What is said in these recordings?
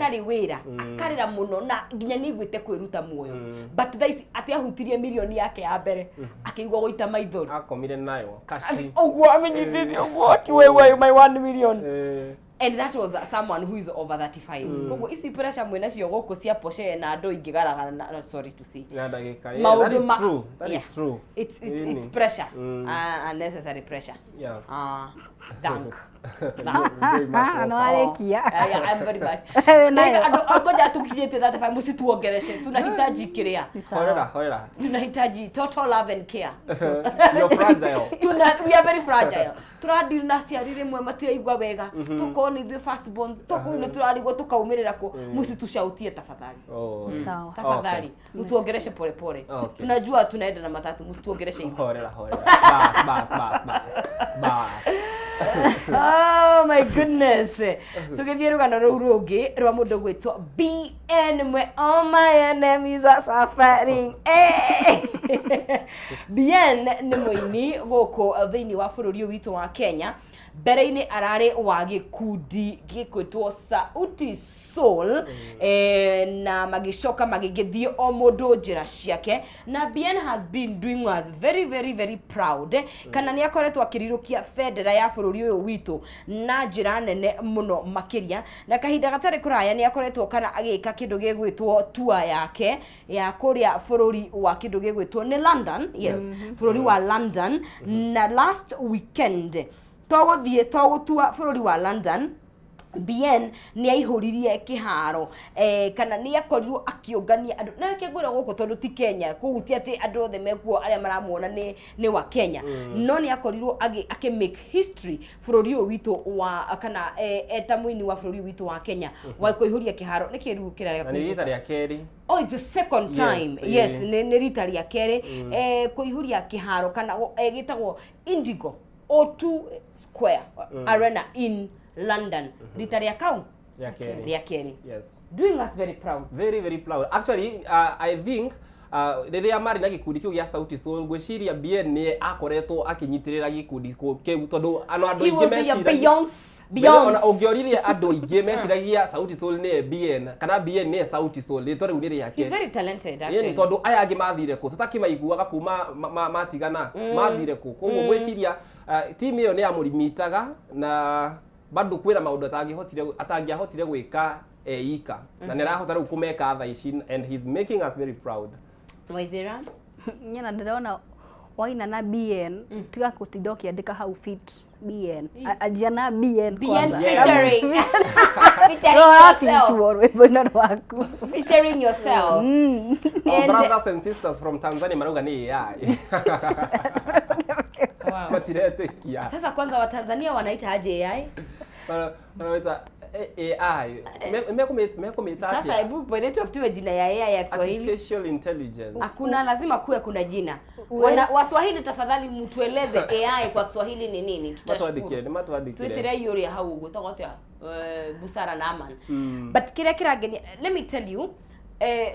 atari wira akarira muno na nginya niguite kwiruta muoyo but thaici ati ahutirie milioni yake ya mbere akigwa goita maithori akomire nayo kashi ogwo amenyithiri ogwo ti wewe my 1 million and that was someone who is over 35 koguo isi pressure mwena cio goku cia Porsche na ando ingigaraga sorry to say ya dagika that is true it's pressure unnecessary pressure Dank. No alekia. I'm very much. Ngoja tukijete that if msituongeleshe. Tunahitaji kirea. Horera. Tunahitaji total love and care. You're fragile. We are very fragile. Turadir na ciarire mwe matira igwa wega. Toko ni the first bonds. Toko ni turarigwo tukaumirira ko. Msitushautie tafadhali. Sawa. Tafadhali. Mtuongeleshe pole pole. Tunajua tunaenda na matatu. Msituongeleshe hivyo. Horera. Bas. Oh my goodness. Tugithie rugano ruu rungi rwa mundu gwitwo BN mwe all my enemies are suffering. BN ni muini guku thiini wa bururi witu wa Kenya. Mbere-ini arari wa gikundi gikwitwo Sauti Sol na magicoka magigithie o mundu njira ciake na BN has been doing us very proud kana ni akoretwo akirirukia federa ya bururi uyu witu na njira nene muno makiria na kahinda gatari kuraya ni akoretwo kana agika kindu gigwitwo tour yake ya kuria bururi wa kindu gigwitwo ni London bururi wa London na last weekend twagutua bururi wa London BN ni aihuririe kiharo kana ni akorirwo akiongania andu na reke ngwira guku tondu ti Kenya kugutia ati andu othe mekuo aria maramuona ni wa Kenya no ni akorirwo ake make history bururi uyu witu wa kana eta muini wa bururi witu wa Kenya wa kuihuria kiharo ni kiru kira ni rita ria keri it's the second time yes ni rita ria keri kuihuria kiharo kana gitagwo Indigo O2 Square Arena in London. Rita ria kau? Ria keri. Yes. Doing us very proud. Very proud. Actually, I think riria mari na gikundi kiu gia Sauti Sol gwiciria BN ni akoretwo akinyitirira gikundi kiu tondu andu ingi meciragia Beyonce ongioririe andu ingi meciragia Sauti Sol ni BN kana BN ni Sauti Sol ni tondu riri yake. He's very talented actually. Ni tondu aya angi mathire ku tutakimaiguaga kuma matigana mathire ku koguo gwiciria team iyo ni amurimitaga na bado kwira maundu atangiahotire gwika eika na nirahota riu kumeka tha ici and he's making us very proud. Waithira nyana ndiraona waina na BN tiga kutinda ukiandika hau fit BN ajana BN featuring featuring yourself brothers and sisters from Tanzania marauga ni AI. Matirete kia sasa kwanza wa Tanzania wanaita aje AI? Wanaita AI. Mekumita sasa hebu bwana tufutiwe jina ya AI ya Kiswahili. Artificial intelligence. Hakuna lazima kuwe kuna jina. Waswahili tafadhali mtueleze AI kwa Kiswahili ni nini? Tutashukuru. Matuadikire. Twitire yuri hau gutogotea busara na amani. But kira kirageni let me tell you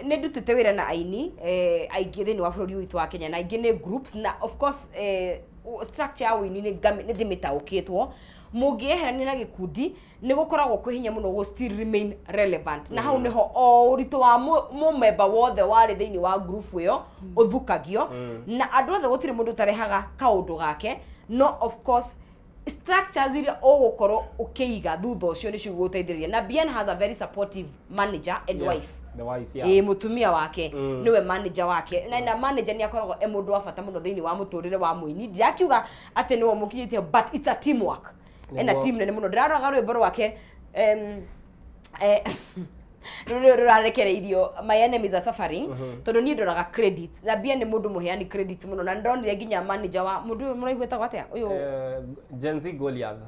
ne ndutite wira na aini aingĩ thĩinĩ wa bũrũri witũ wa Kenya na aingĩ nĩ groups na of course structure ya wini nĩ ndĩmĩtaũkĩtwo mũngĩeherania na gĩkundi nĩ gũkoragwo kwĩ hinya mũno go still remain relevant na hau nĩho o ũritũ wa mũmemba wothe warĩ thĩinĩ wa group ĩyo ũthukagio na andũ othe gũtirĩ mũndũ ũtarehaga kaũndũ gake no of course structures iria ũgũkorwo ũkĩiga thutha ũcio nĩ cigũgũteithĩrĩria na BN has a very supportive manager and wife. The wife, mutumia wake niwe manager wake na manager ni akoragwo mundu wa bata muno thiini wa muturire wa muini ndiakiuga ati niwe mukinyitie but it's a teamwork and a team nene muno ndiraroga rwimbo rwake rurarekereirio my enemies are suffering tondu ni ndoraga credits na BN ni mundu muheani credits muno na ndonire nginya manager wa mundu muraigweta gwatia uyu Gen Z Goliath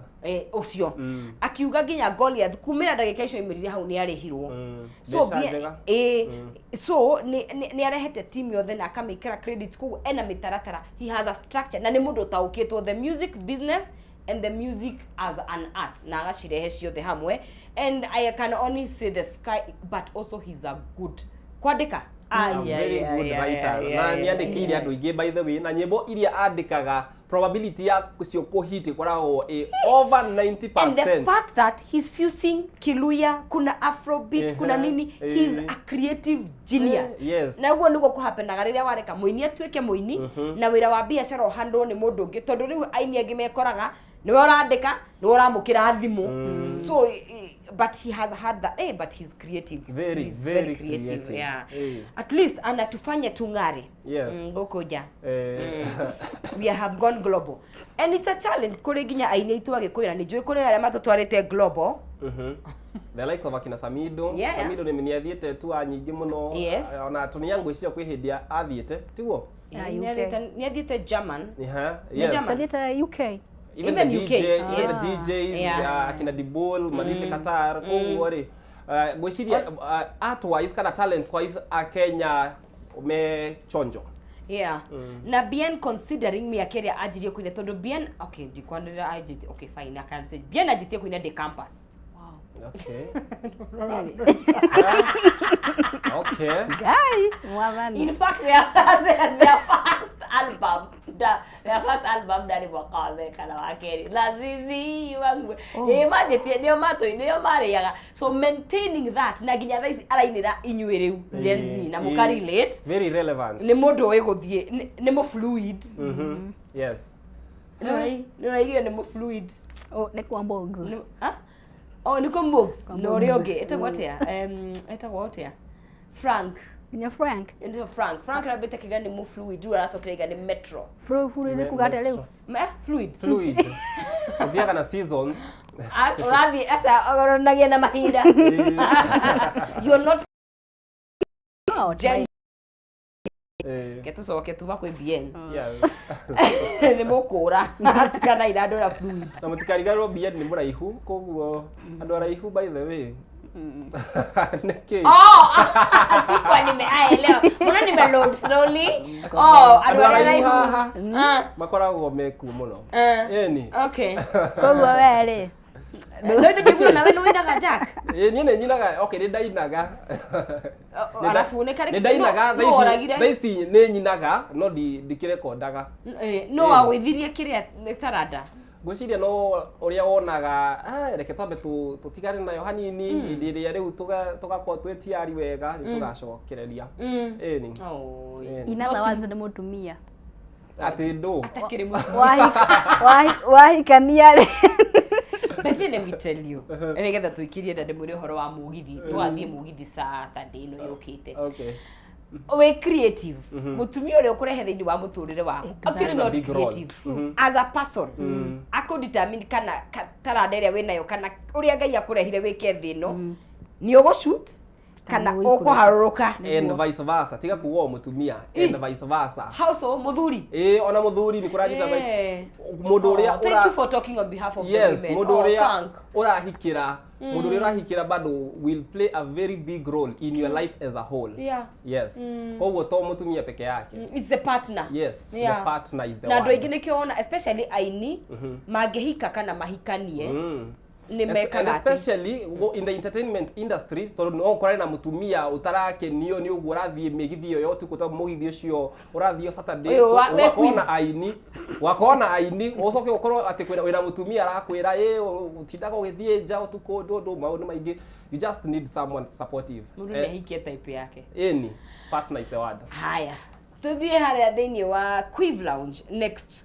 ucio akiuga nginya Goliath kumira ndagika icio imirire hau ni arehirwo so ni arehete team yothe na akamikira credits ku ena mitaratara he has a structure na ni mundu taukitwo the music business and the music as an art na agacirehe ciothe hamwe and I can only say the sky but also he's a good kwandika A very good writer. Na ni andikire andu ingi by the way na nyimbo iria andikaga probability ya cio kuhit ikoragwo over 90%. And the fact that he's fusing Kiluya, kuna Afrobeat, kuna nini, he's a creative genius. Yes. Na uguo niguo kuhapenaga riria wareka muini atuike muini na wira wa biacara uhandwo ni mundu ungi tondu riu aini angi mekoraga niwe urandika niwe uramukira thimu. So but he has had that but he's creative. He's very creative. Yeah. At least anatufanya tungare. Yes. Ngokuja. We have gone global. And it's a challenge kuri ginya aini itu agikwira ni njui kuri aria matutwarite global. The likes of Akina Samido. Samido ni meniathiete tu nyingi muno. Ona tunia ngwiciria kwi hindi athiete tiguo. Ni athiete German. Yes. Athiete UK. Even the DJs, Akina Dibol, Manite Qatar, koguo ri ngwiciria art wise kana talent wise Kenya me chonjo. Na Bien considering me akeria ajirie kuine tondu Bien ndikwanira ajirie fine I can say Bien ajirie kuine the campus. Okay. Okay. Guy, mwavani. In fact, their first album, that is wakame kana wakeri. Lazizi wangu. Imagine ndio mato ndio mariaga. So maintaining that na ginya thaisi arainira inyuiriu Gen Z na mukari relate. Very relevant. Ni mundu we guthie ni mo fluid. Yes. No igire ni mo fluid. Oh, ni kwa bogs. Niko Mbogs. No rioge. Etagwo atia? Frank. Nya Frank. Ndio Frank. Frank rabete kigani mu fluid. Dura asokire gani metro. Fluid kugata leo. Fluid. Obia na seasons. Already asa oronagia na mahira. You're not Ketucoke tuba kwi Bien. Ni mukura kana iradora fluid. Na mutikarigarwo Bien ni muraihu koguo andu araihu by the way. Neke. Sikwa nimeelewa. Mbona nimeload slowly? Andu araihu. Makoragwo meku muno. Okay. Koguo wele. Ndio ndio nawe no winaga Jack. Nyine nyinaga ni ndainaga. Alafu ne kare. Ni ndainaga thaisi ni nyinaga no ndikirekondaga. No awithirie kiria tarada. Ngwiciria no uria wonaga reke twambe tutigane nayo hanini hindi iria riu tugakorwo twetiari wega tugacokereria. Ni. Inatha wanze ni mutumia. Ati ndo. Atakire mutumia. Wahikania ri. But let me tell you. Nigetha twikirie ndande mwire horo wa mugithi. Twathie mugithi Saturday no yukite. Okay. We creative. Mutumia ule ukurehe thini wa muturire wako. Actually not creative. As a person. Ako determine kana taranda iria winayo kana uria Ngai akurehire wike thino. Ni ugo shoot kana ukuharuruka and vice versa. Tiga kuwa mutumia and vice versa. How so muthuri? Ona muthuri ni kuranyita mundu uria Thank you for talking on behalf of the women. Yes, mundu uria urahikira mundu uria urahikira bado will play a very big role in your life as a whole. Yes. Koguo to mutumia peke yake. It's the partner. Yes, the partner is the one. Na ndo ingine kiona especially aini magehika kana mahikanie. And especially in the entertainment industry tondu no korana na mutumia utarakenio ni uguo rathie migithi yo yote kuta mugithi ucio urathio Saturday wakona aini ucoke ukorwo ati kwira wina mutumia arakwira utindaga ugithie nja utuko ndu maundu maingi you just need someone supportive. Mundu mehikie type yake. Partner is the word. Haya tuthie haria thini wa Quiv Lounge next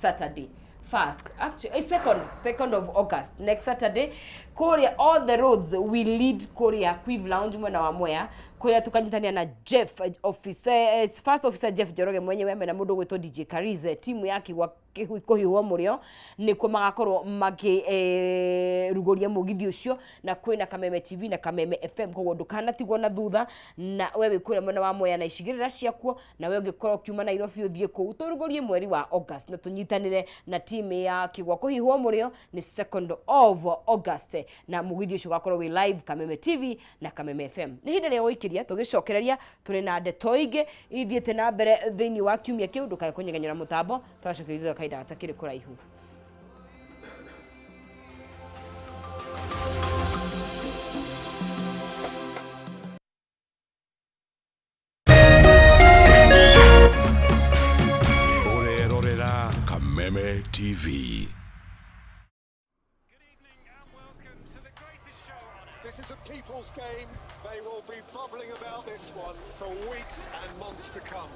Saturday. Actually, 2nd of August, next Saturday. Korea, all the roads will lead Korea Quiv Lounge mwena wa Mwea. Korea tukanyitania na Jeff first officer Jeff Joroge mwenyewe na mundu gwitwo DJ Karize timu yake wa kuhiwa murio nikuo magakorwo rugoria mugithi ucio na kwina Kameme TV na Kameme FM koguo ndukanatigwo na thutha na wewe kwira mwena wa Mwea na icigirira ciakuo na wewe ungikorwo kiuma Nairobi uthie ku turugorie mweri wa August na tunyitanire na timu ya kigwa kuhiwa murio ni 2nd of August na mugithi ucio gakorwo wi live Kameme TV na Kameme FM ni hindi ria wikiria tugicokereria turi na ndeto ingi ithiete na mbere thini wa kiumia kiu ndukae kunyegenyera mutambo twacokereria kaida atakire kuraihu. is a people's game. They will be bubbling about this one for weeks and months to come.